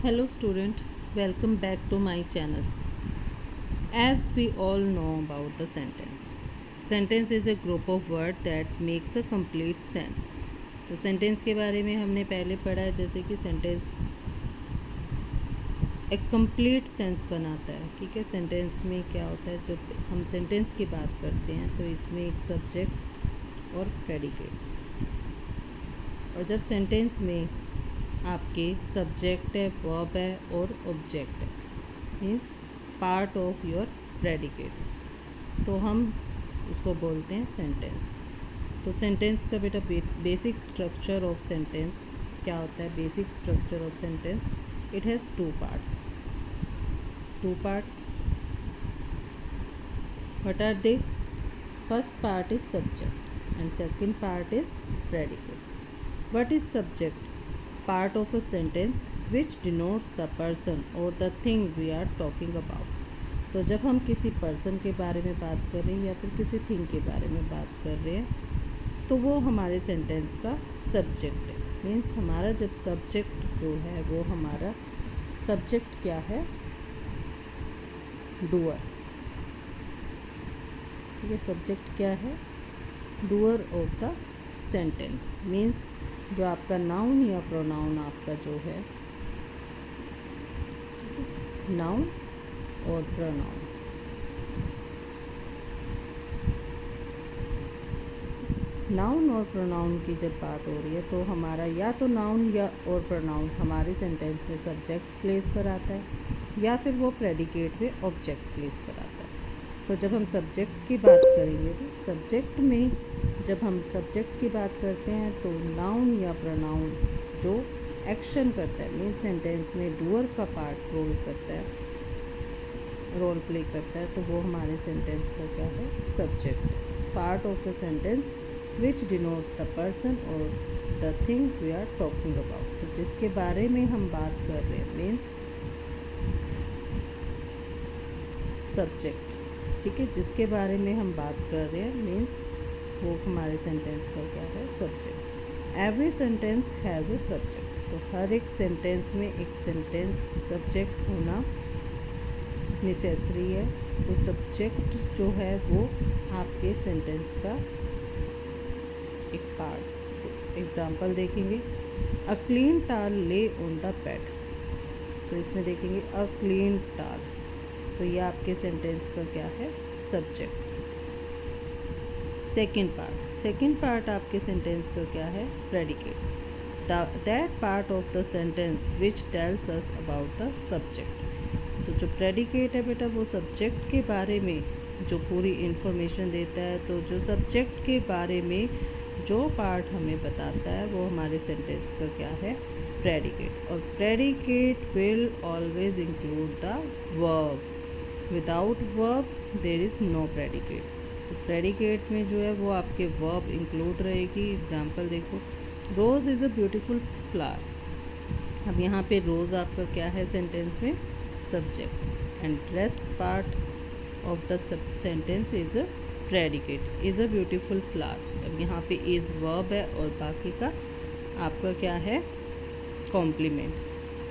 Hello student, welcome back to my channel. As we all know about the sentence. Sentence is a group of words that makes a complete sense. तो sentence के बारे में हमने पहले पढ़ा है, जैसे कि सेंटेंस एक कंप्लीट सेंस बनाता है। ठीक है, सेंटेंस में क्या होता है, जब हम सेंटेंस की बात करते हैं तो इसमें एक सब्जेक्ट और प्रेडिकेट, और जब सेंटेंस में आपके सब्जेक्ट है, वर्ब है और ऑब्जेक्ट है, means part of your predicate, तो हम उसको बोलते हैं सेंटेंस। तो सेंटेंस का बेटा बेसिक स्ट्रक्चर ऑफ सेंटेंस क्या होता है? Basic structure of sentence, it has two parts. What are they? First part is subject and second part is predicate. What is subject? Part of a sentence which denotes the person or the thing we are talking about। तो जब हम किसी person के बारे में बात कर रहे हैं या फिर किसी थिंग के बारे में बात कर रहे हैं तो वो हमारे सेंटेंस का सब्जेक्ट है। मीन्स हमारा जब सब्जेक्ट जो है वो हमारा सब्जेक्ट क्या है? डूअर। ठीक है, सब्जेक्ट क्या है? Doer of the sentence. Means जो आपका नाउन या प्रोनाउन आपका जो है, नाउन और प्रोनाउन, नाउन और प्रोनाउन की जब बात हो रही है तो हमारा या तो नाउन या और प्रोनाउन हमारे सेंटेंस में सब्जेक्ट प्लेस पर आता है या फिर वो प्रेडिकेट में ऑब्जेक्ट प्लेस पर आता है। तो जब हम सब्जेक्ट की बात करेंगे तो सब्जेक्ट में जब हम सब्जेक्ट की बात करते हैं तो नाउन या प्रोनाउन जो एक्शन करता है, मीन सेंटेंस में डूअर का पार्ट रोल प्ले करता है, तो वो हमारे सेंटेंस का क्या है? Subject. Part of a sentence which denotes the person और the thing we are talking about. तो जिसके बारे में हम बात कर रहे हैं मीन्स सब्जेक्ट। ठीक है, जिसके बारे में हम बात कर रहे हैं मीन्स वो हमारे सेंटेंस का क्या है? Subject. Every sentence has a subject. तो हर एक सेंटेंस में एक सेंटेंस सब्जेक्ट होना नेसेसरी है। तो सब्जेक्ट जो है वो आपके सेंटेंस का एक पार्ट। तो एग्जांपल देखेंगे, अ क्लीन टाल ले ऑन द बेड। तो इसमें देखेंगे अ क्लीन टाल, तो ये आपके सेंटेंस का क्या है? सब्जेक्ट। सेकेंड पार्ट आपके सेंटेंस का क्या है? Predicate. That part of the sentence which tells us about the subject. तो जो प्रेडिकेट है बेटा वो सब्जेक्ट के बारे में जो पूरी इन्फॉर्मेशन देता है। तो जो सब्जेक्ट के बारे में जो पार्ट हमें बताता है वो हमारे सेंटेंस का क्या है? प्रेडिकेट। और predicate will always include the verb. Without verb there is no predicate. तो प्रेडिकेट में जो है वो आपके वर्ब इंक्लूड रहेगी। एग्जांपल देखो, रोज़ इज़ अ ब्यूटीफुल फ्लावर। अब यहाँ पे रोज़ आपका क्या है सेंटेंस में? Subject. And rest part of the sentence is a predicate. Is a beautiful flower. अब यहाँ पे इज़ वर्ब है और बाकी का आपका क्या है? कॉम्प्लीमेंट।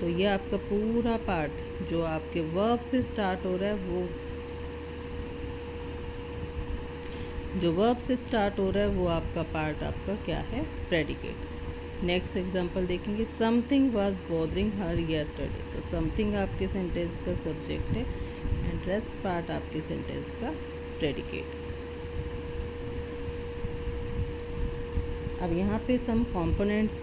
तो ये आपका पूरा पार्ट जो आपके वर्ब से स्टार्ट हो रहा है वो आपका पार्ट आपका क्या है? प्रेडिकेट। नेक्स्ट एग्जांपल देखेंगे, something was bothering her yesterday. तो समथिंग आपके सेंटेंस का सब्जेक्ट है एंड रेस्ट पार्ट आपके सेंटेंस का प्रेडिकेट। अब यहाँ पे some components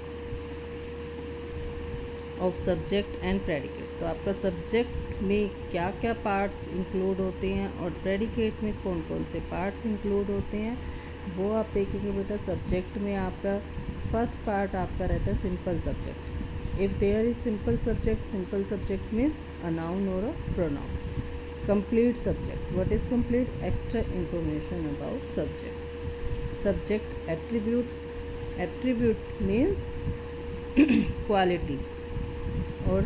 of subject and predicate. तो आपका सब्जेक्ट में क्या क्या पार्ट्स इंक्लूड होते हैं और प्रेडिकेट में कौन कौन से पार्ट्स इंक्लूड होते हैं वो आप देखेंगे बेटा। सब्जेक्ट में आपका फर्स्ट पार्ट आपका रहता है simple subject. If there is simple subject means a noun और a pronoun. Complete subject, what is complete? Extra information about subject. Subject attribute means quality, और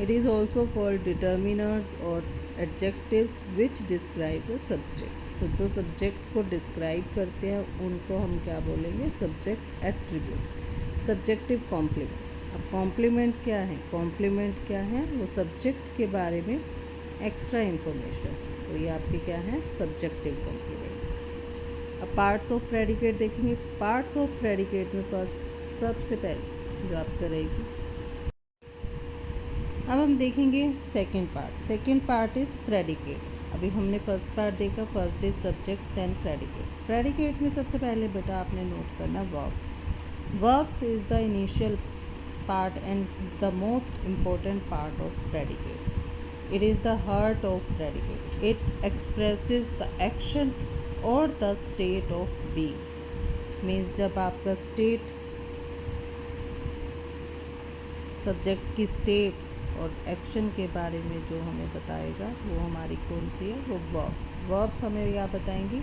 it is also called determiners और adjectives which describe the subject। तो जो subject को describe करते हैं उनको हम क्या बोलेंगे? Subject attribute. सब्जेक्टिव कॉम्प्लीमेंट, अब कॉम्प्लीमेंट क्या है? कॉम्प्लीमेंट क्या है? वो सब्जेक्ट के बारे में एक्स्ट्रा इंफॉर्मेशन। तो ये आपके क्या है? Subjective complement. अब पार्ट्स ऑफ प्रेडिकेट देखेंगे। पार्ट्स ऑफ प्रेडिकेट में फर्स्ट सबसे पहले जो आपका रहेगी, अब हम देखेंगे second part. Second part is predicate. अभी हमने फर्स्ट पार्ट देखा, first is subject then predicate. Predicate में सबसे पहले बेटा आपने नोट करना verbs. Verbs is the initial part and the most important part of predicate. It is the heart of predicate. It expresses the action or the state of being. Means जब आपका state, subject की state और action के बारे में जो हमें बताएगा वो हमारी कौन सी है? वो वर्ब्स। वर्ब्स हमें यह बताएंगी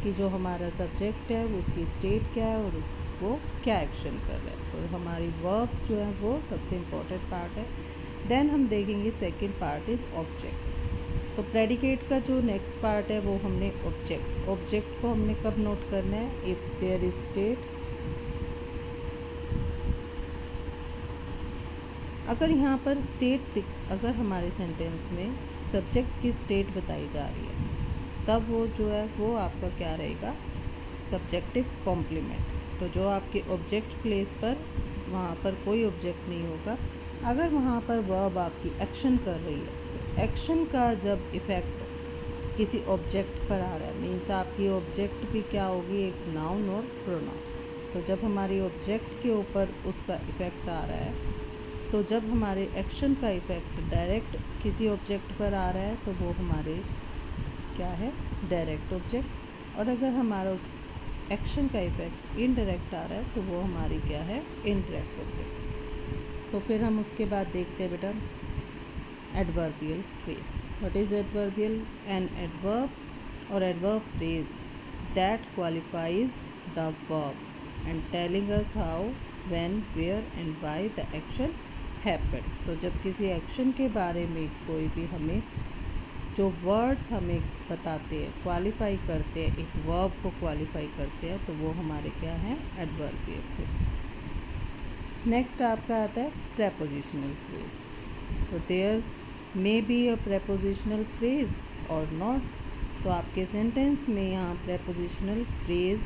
कि जो हमारा सब्जेक्ट है वो उसकी स्टेट क्या है और वो क्या एक्शन कर रहा है। तो हमारी वर्ब्स जो है वो सबसे इम्पोर्टेंट पार्ट है। देन हम देखेंगे सेकंड पार्ट इज़ ऑब्जेक्ट। तो प्रेडिकेट का जो नेक्स्ट पार्ट है वो हमने ऑब्जेक्ट। ऑब्जेक्ट को हमने कब नोट करना है? If there is state. अगर यहाँ पर स्टेट, अगर हमारे सेंटेंस में सब्जेक्ट की स्टेट बताई जा रही है तब वो जो है वो आपका क्या रहेगा? Subjective complement. तो जो आपके ऑब्जेक्ट प्लेस पर, वहाँ पर कोई ऑब्जेक्ट नहीं होगा। अगर वहाँ पर वर्ब आपकी एक्शन कर रही है तो एक्शन का जब इफ़ेक्ट किसी ऑब्जेक्ट पर आ रहा है, मीन्स आपकी ऑब्जेक्ट भी क्या होगी? एक नाउन और प्रोनाउन। तो जब हमारी ऑब्जेक्ट के ऊपर उसका इफ़ेक्ट आ रहा है, तो जब हमारे एक्शन का इफ़ेक्ट डायरेक्ट किसी ऑब्जेक्ट पर आ रहा है तो वो हमारे क्या है? Direct object. और अगर हमारा उस एक्शन का इफ़ेक्ट इनडायरेक्ट आ रहा है तो वो हमारी क्या है? Indirect object. तो फिर हम उसके बाद देखते हैं बेटा adverbial phrase. What is adverbial? An adverb और adverb phrase that qualifies the verb and telling us how, when, where and why the action happen. तो जब किसी एक्शन के बारे में कोई भी हमें जो वर्ड्स हमें बताते हैं, क्वालिफाई करते हैं, एक वर्ब को क्वालिफाई करते हैं, तो वो हमारे क्या हैं? Adverbial phrase. नेक्स्ट आपका आता है प्रेपोजिशनल फ्रेज। तो there may be a prepositional phrase और नॉट। तो आपके सेंटेंस में यहाँ प्रेपोजिशनल फ्रेज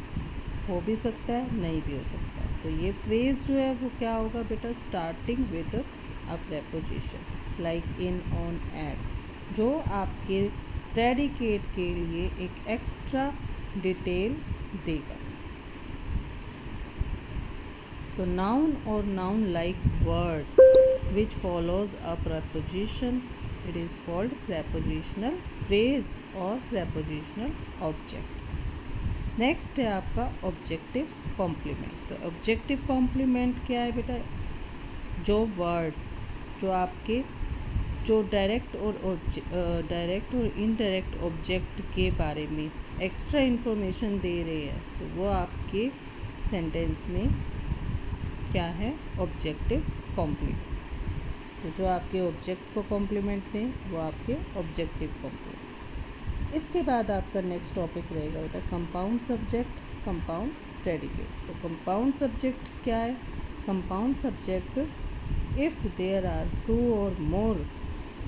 हो भी सकता है, नहीं भी हो सकता है। तो ये फ्रेज जो है वो क्या होगा बेटा? Starting with a preposition like in, on, at, जो आपके प्रेडिकेट के लिए एक एक्स्ट्रा डिटेल देगा। तो नाउन और noun like words which follows a preposition, it is called prepositional phrase और प्रेपोजिशनल ऑब्जेक्ट। नेक्स्ट है आपका ऑब्जेक्टिव कॉम्प्लीमेंट। तो ऑब्जेक्टिव कॉम्प्लीमेंट क्या है बेटा? जो वर्ड्स जो आपके जो डायरेक्ट और इनडायरेक्ट ऑब्जेक्ट के बारे में एक्स्ट्रा इन्फॉर्मेशन दे रहे हैं तो वो आपके सेंटेंस में क्या है? Objective complement. तो जो आपके ऑब्जेक्ट को कॉम्प्लीमेंट दें वो आपके ऑब्जेक्टिव कॉम्प्लीमेंट। इसके बाद आपका नेक्स्ट टॉपिक रहेगा बेटा कंपाउंड सब्जेक्ट, कंपाउंड प्रेडिकेट। तो कंपाउंड सब्जेक्ट क्या है? Compound subject if there are two और more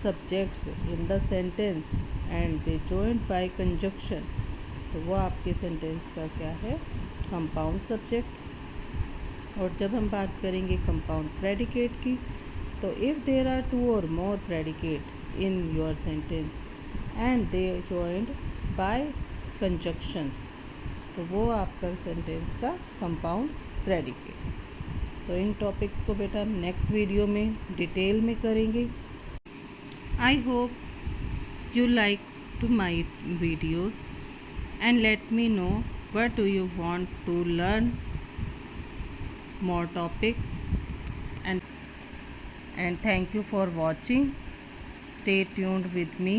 subjects in the sentence and they joined by conjunction, तो वो आपके सेंटेंस का क्या है? Compound subject. और जब हम बात करेंगे कंपाउंड प्रेडिकेट की, तो इफ़ देयर आर टू और more predicate in your sentence and they joined by conjunctions, तो वो आपका सेंटेंस का कंपाउंड प्रेडिकेट। तो इन टॉपिक्स को बेटा हम नेक्स्ट वीडियो में डिटेल में करेंगे। I hope you like to my videos and let me know what do you want to learn more topics, and thank you for watching. Stay tuned with me.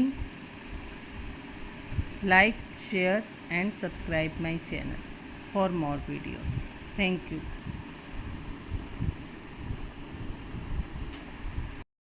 Like, share and subscribe my channel for more videos. Thank you.